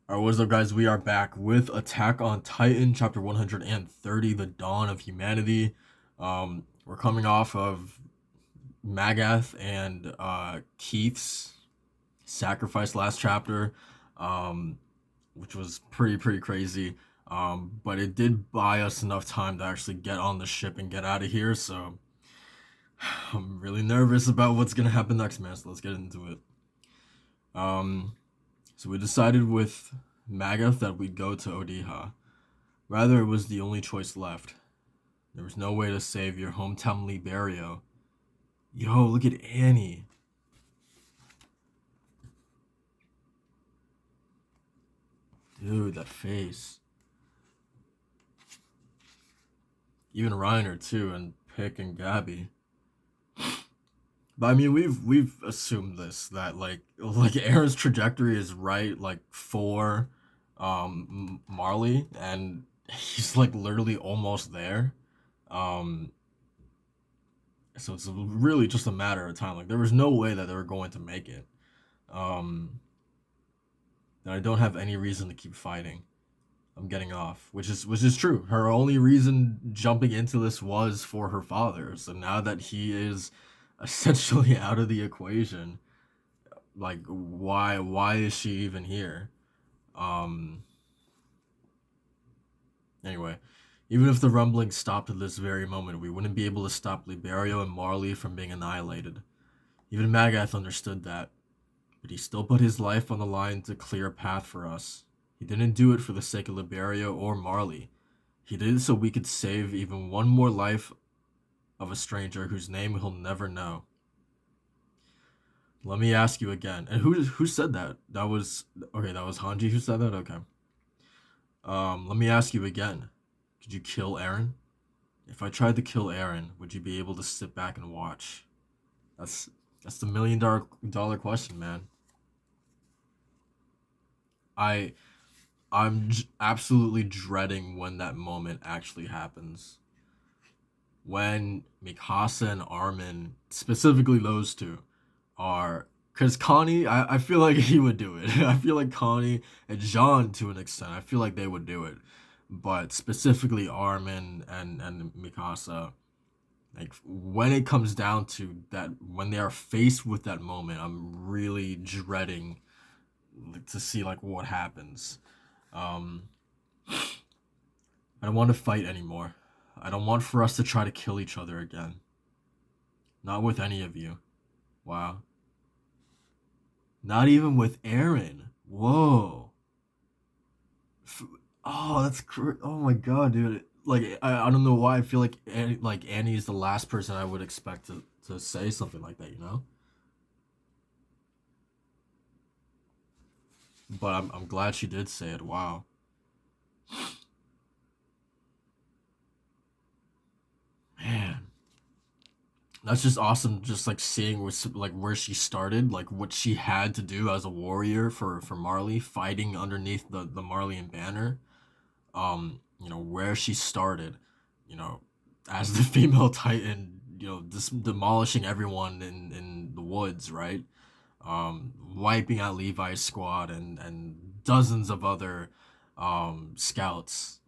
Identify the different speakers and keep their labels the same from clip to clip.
Speaker 1: Alright, what's up, guys? We are back with Attack on Titan, chapter 130, The Dawn of Humanity. We're coming off of Magath and Keith's sacrifice last chapter, um, which was pretty crazy. But it did buy us enough time to actually get on the ship and get out of here. So I'm really nervous about what's gonna happen next, man. So let's get into it. Um, so we decided with Magath that we'd go to Odiha. Rather, it was the only choice left. There was no way to save your hometown Liberio. Yo, look at Annie. Dude, that face. Even Reiner too, and Pick and Gabby. But I mean, we've assumed this that like Eren's trajectory is right like for Marley, and he's like literally almost there. Um, so it's really just a matter of time. Like there was no way that they were going to make it. Um, and I don't have any reason to keep fighting. I'm getting off, which is true. Her only reason jumping into this was for her father. So now that he is essentially out of the equation, like why is she even here? Um anyway, even if the rumbling stopped at this very moment, we wouldn't be able to stop Liberio and Marley from being annihilated. Even Magath understood that, but he still put his life on the line to clear a path for us. He didn't do it for the sake of Liberio or Marley. He did it so we could save even one more life of a stranger whose name he'll never know. Let me ask you again. And who said that? That was okay. That was Hanji who said that. Okay. Let me ask you again. Could you kill Eren? If I tried to kill Eren, would you be able to sit back and watch? That's that's the million dollar question, man. I absolutely dreading when that moment actually happens. When Mikasa and Armin, specifically those two, are because Connie, I feel like he would do it. I feel like Connie and Jean to an extent, I feel like they would do it. But specifically Armin and Mikasa, like when it comes down to that, when they are faced with that moment, I'm really dreading to see like what happens. Um, I don't want to fight anymore. I don't want for us to try to kill each other again. Not with any of you. Wow. Not even with Eren. Whoa. F- Oh, oh my god, dude. Like I don't know why I feel like Annie is the last person I would expect to say something like that, you know? But I'm glad she did say it. Wow. Man. That's just awesome just like seeing where she started, like what she had to do as a warrior for Marley fighting underneath the Marleyan banner. Where she started, you know, as the female Titan, demolishing everyone in the woods, right? Wiping out Levi's squad and dozens of other scouts,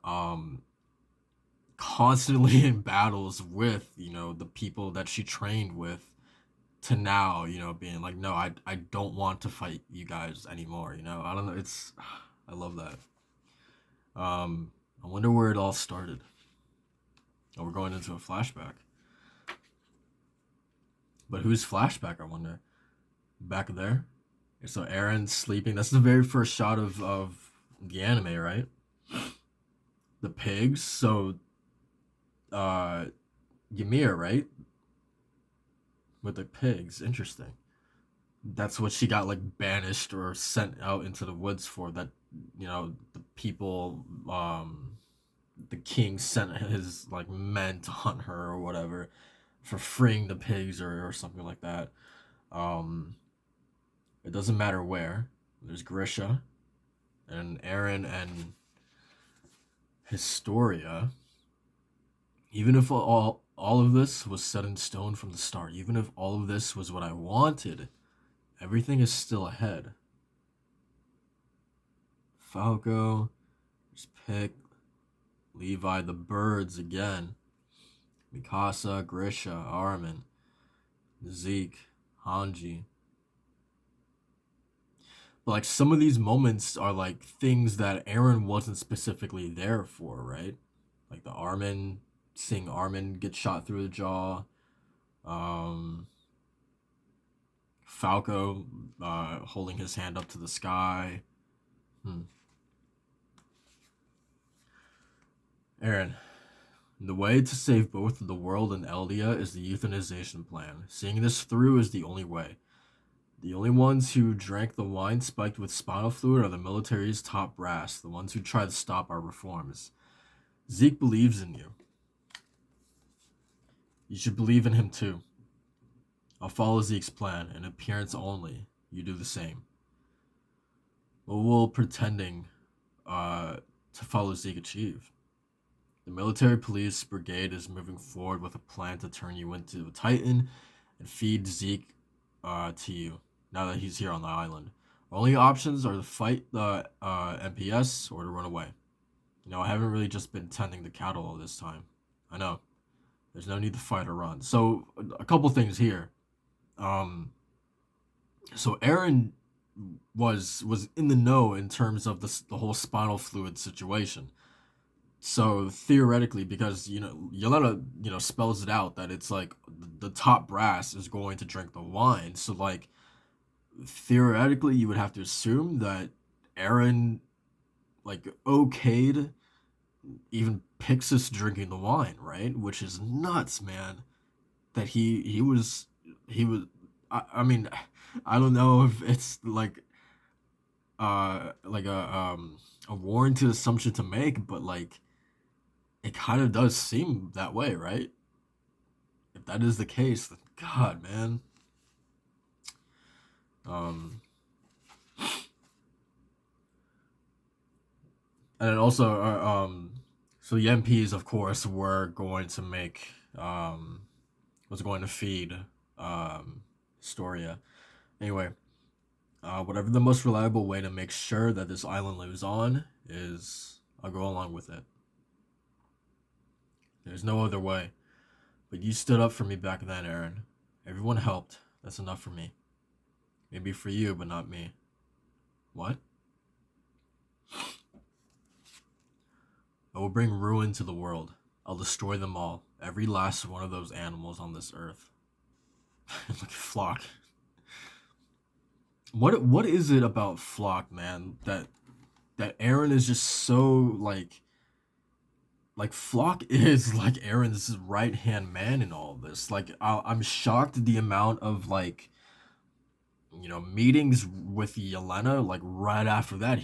Speaker 1: um, constantly in battles with the people that she trained with, to now being like, no, I don't want to fight you guys anymore. I don't know. It's I love that. I wonder where it all started. Oh, we're going into a flashback. But who's flashback, I wonder? Back there? So Eren's sleeping. That's the very first shot of the anime, right? The pigs. So, uh, Ymir, right? With the pigs. Interesting. That's what she got, like, banished or sent out into the woods for. That, the people, the king sent his, like, men to hunt her or whatever for freeing the pigs or something like that. Um, it doesn't matter where. There's Grisha and Eren and Historia. Even if all of this was set in stone from the start, even if all of this was what I wanted, everything is still ahead. Falco. There's Pick. Levi the Birds again. Mikasa, Grisha, Armin, Zeke, Hanji. But like some of these moments are like things that Eren wasn't specifically there for, right? Like the Armin, seeing Armin get shot through the jaw. Um, Falco holding his hand up to the sky. Hmm. Eren, the way to save both the world and Eldia is the euthanization plan. Seeing this through is the only way. The only ones who drank the wine spiked with spinal fluid are the military's top brass, the ones who try to stop our reforms. Zeke believes in you. You should believe in him too. I'll follow Zeke's plan, in appearance only. You do the same. What will pretending to follow Zeke achieve? The military police brigade is moving forward with a plan to turn you into a Titan and feed Zeke to you, now that he's here on the island. Our only options are to fight the MPS or to run away. You know, I haven't really just been tending the cattle all this time. I know. There's no need to fight or run. So, a couple things here. Um, so Eren was in the know in terms of the whole spinal fluid situation. So theoretically, because Yelena spells it out that it's like the top brass is going to drink the wine. So like theoretically, you would have to assume that Eren like okayed even Pixis drinking the wine, right? Which is nuts, man. That he was. I mean, I don't know if it's like a warranted assumption to make, but like it kind of does seem that way, right? If that is the case, then God, man. Um, and also, so the MPs, of course, were going to make, was going to feed, Historia. Anyway, whatever the most reliable way to make sure that this island lives on is, I'll go along with it. There's no other way. But you stood up for me back then, Eren. Everyone helped. That's enough for me. Maybe for you, but not me. What? I will bring ruin to the world. I'll destroy them all. Every last one of those animals on this earth. Look at Flock. What is it about Flock, man? That Eren is just so like Flock is like Eren's right hand man in all of this. Like I'm shocked the amount of like meetings with Yelena. Like right after that,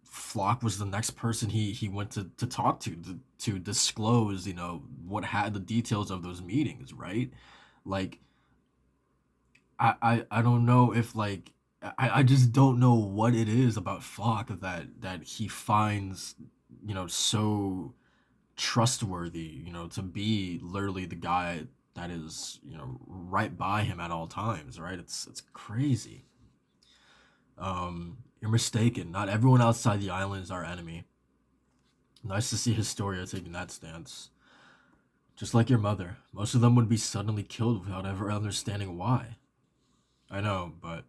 Speaker 1: Flock was the next person he went to talk to disclose what had the details of those meetings, right? Like I don't know if like I just don't know what it is about Flock that he finds so trustworthy, to be literally the guy that is, right by him at all times, right? It's crazy. You're mistaken. Not everyone outside the island is our enemy. Nice to see Historia taking that stance. Just like your mother, most of them would be suddenly killed without ever understanding why. I know, but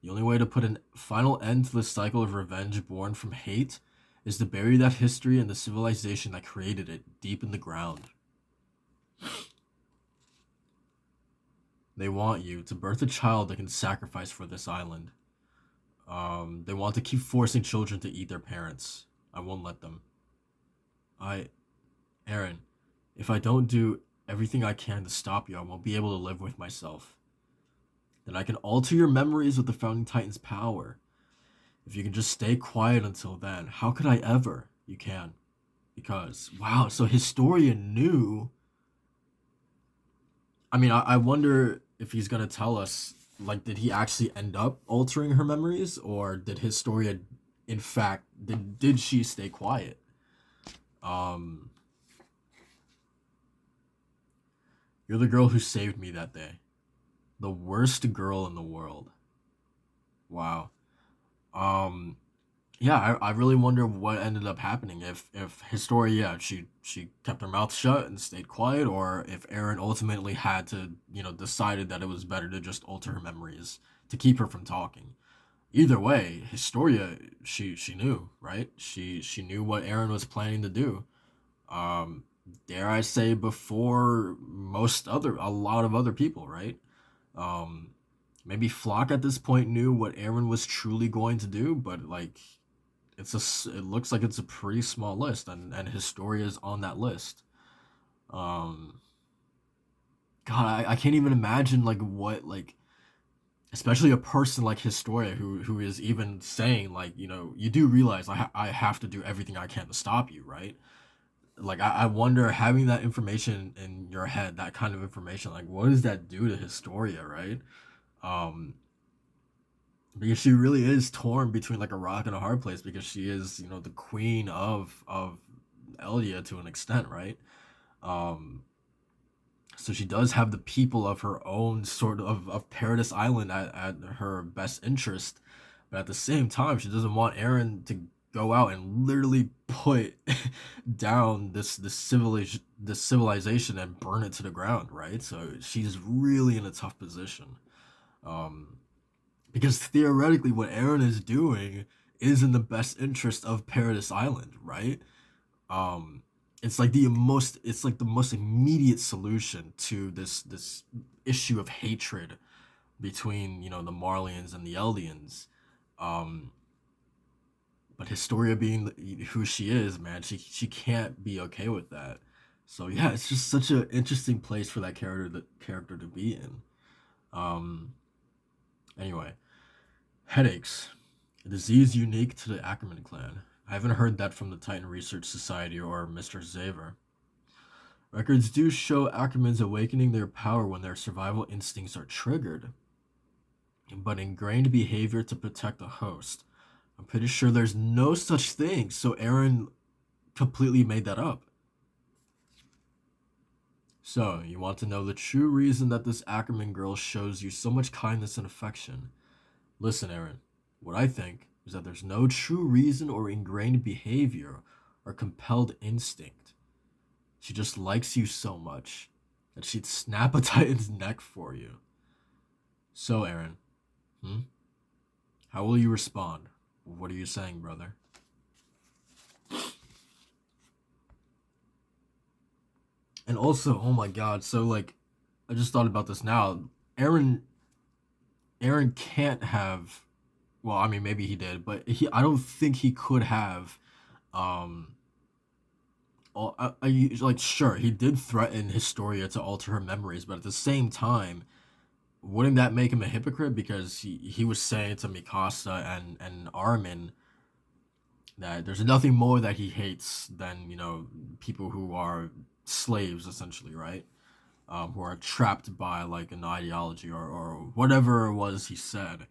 Speaker 1: the only way to put a final end to the cycle of revenge born from hate is to bury that history and the civilization that created it deep in the ground. They want you to birth a child that can sacrifice for this island. They want to keep forcing children to eat their parents. I won't let them. I, Eren, if I don't do everything I can to stop you, I won't be able to live with myself. Then I can alter your memories with the Founding Titan's power. If you can just stay quiet until then, how could I ever? You can. Because, wow, so Historia knew. I mean, I wonder if he's going to tell us, like, did he actually end up altering her memories? Or did Historia, in fact, did she stay quiet? Um, you're the girl who saved me that day. The worst girl in the world. Wow. Um, yeah, I really wonder what ended up happening. If Historia, yeah, she kept her mouth shut and stayed quiet, or if Eren ultimately had to, decided that it was better to just alter her memories to keep her from talking. Either way, Historia, she knew, right? She knew what Eren was planning to do. Um, dare I say, before a lot of other people, right? Um, maybe Flock at this point knew what Eren was truly going to do, but like it looks like it's a pretty small list, and Historia is on that list. Um, God, I can't even imagine like what like especially a person like Historia who is even saying like you do realize I have to do everything I can to stop you, right? Like I wonder having that information in your head, that kind of information, like what does that do to Historia, right? Um, because she really is torn between like a rock and a hard place because she is the queen of Eldia to an extent, right? Um, so she does have the people of her own sort of Paradise Island at her best interest, but at the same time, she doesn't want Eren to go out and literally put down this civilization and burn it to the ground, right? So she's really in a tough position. Um, because theoretically, what Eren is doing is in the best interest of Paradise Island, right? um it's like the most immediate solution to this issue of hatred between the Marlians and the Eldians. um but Historia being who she is, man, she can't be okay with that. So yeah, it's just such an interesting place for that character to be in. um anyway, headaches, a disease unique to the Ackerman clan. I haven't heard that from the Titan Research Society or Mr. Xaver. Records do show Ackermans awakening their power when their survival instincts are triggered, but ingrained behavior to protect the host. I'm pretty sure there's no such thing, so Eren completely made that up. So, you want to know the true reason that this Ackerman girl shows you so much kindness and affection? Listen, Eren, what I think is that there's no true reason or ingrained behavior or compelled instinct. She just likes you so much that she'd snap a Titan's neck for you. So, Eren, hmm? How will you respond? What are you saying, brother? And also, oh my god, so like, I just thought about this now. Eren, Eren can't have. Well, I mean, maybe he did, but I don't think he could have. Um, like, sure, he did threaten Historia to alter her memories, but at the same time, wouldn't that make him a hypocrite? Because he was saying to Mikasa and Armin that there's nothing more that he hates than people who are slaves, essentially, right? Who are trapped by like an ideology or whatever it was he said.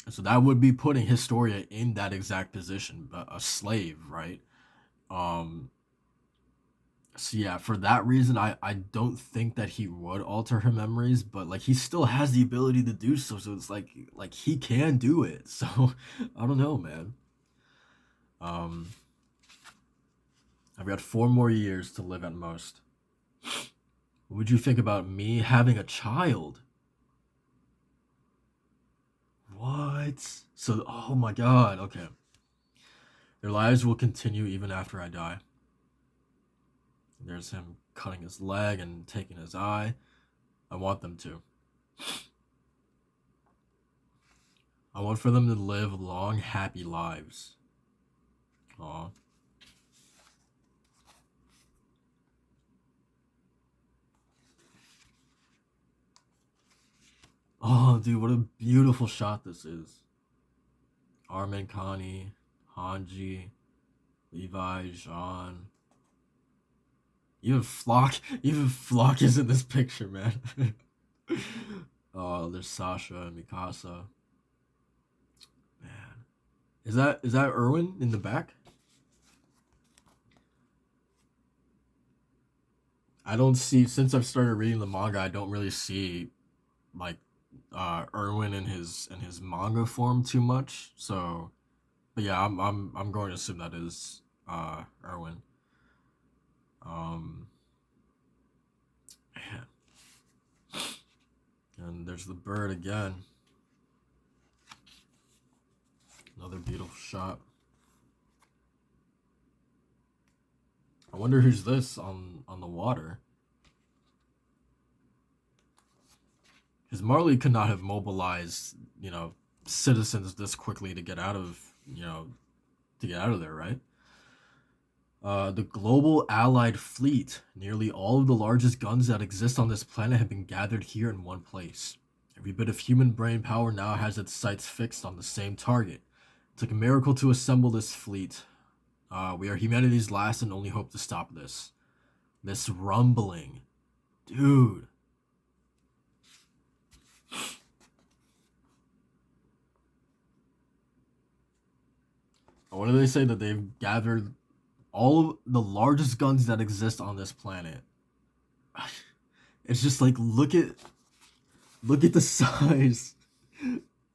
Speaker 1: So that would be putting Historia in that exact position, a slave, right? um so yeah, for that reason, I don't think that he would alter her memories, but like he still has the ability to do so, so it's like he can do it. So I don't know, man. um I've got 4 more years to live at most. What would you think about me having a child? What? So, oh my god, okay. Their lives will continue even after I die. There's him cutting his leg and taking his eye. I want them to. I want for them to live long, happy lives. Aw. Oh, dude, what a beautiful shot this is. Armin, Connie, Hanji, Levi, Jean. Even Flock is in this picture, man. Oh, there's Sasha and Mikasa. Man, is that Erwin in the back? I don't see, since I've started reading the manga. I don't really see like Erwin in his manga form too much. So But yeah, I'm going to assume that is Erwin. Um, Man, and there's the bird again. Another beautiful shot. I wonder who's this on the water. Because Marley could not have mobilized, citizens this quickly to get out of, to get out of there, right? The global allied fleet. Nearly all of the largest guns that exist on this planet have been gathered here in one place. Every bit of human brain power now has its sights fixed on the same target. It took a miracle to assemble this fleet. We are humanity's last and only hope to stop this. This rumbling. Dude. What do they say? That they've gathered all of the largest guns that exist on this planet. It's just like look at the size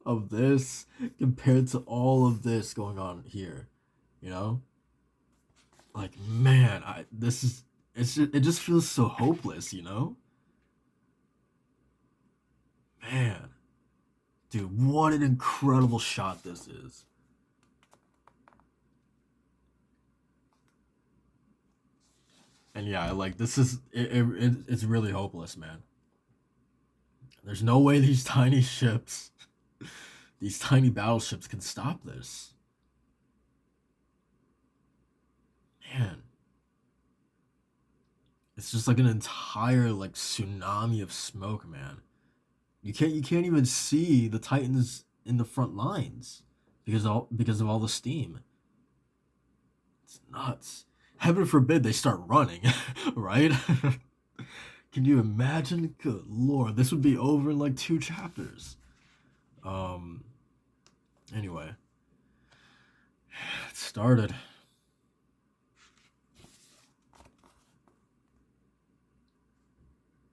Speaker 1: of this compared to all of this going on here. You know? Like man, I this is it just feels so hopeless, you know? Man, dude, what an incredible shot this is. And yeah, like this is it's really hopeless, man. There's no way these tiny ships, these tiny battleships can stop this. Man, it's just like an entire like tsunami of smoke, man. You can't even see the Titans in the front lines because of all the steam. It's nuts. Heaven forbid they start running, right? Can you imagine? Good lord, this would be over in like two chapters. Um. Anyway, it started.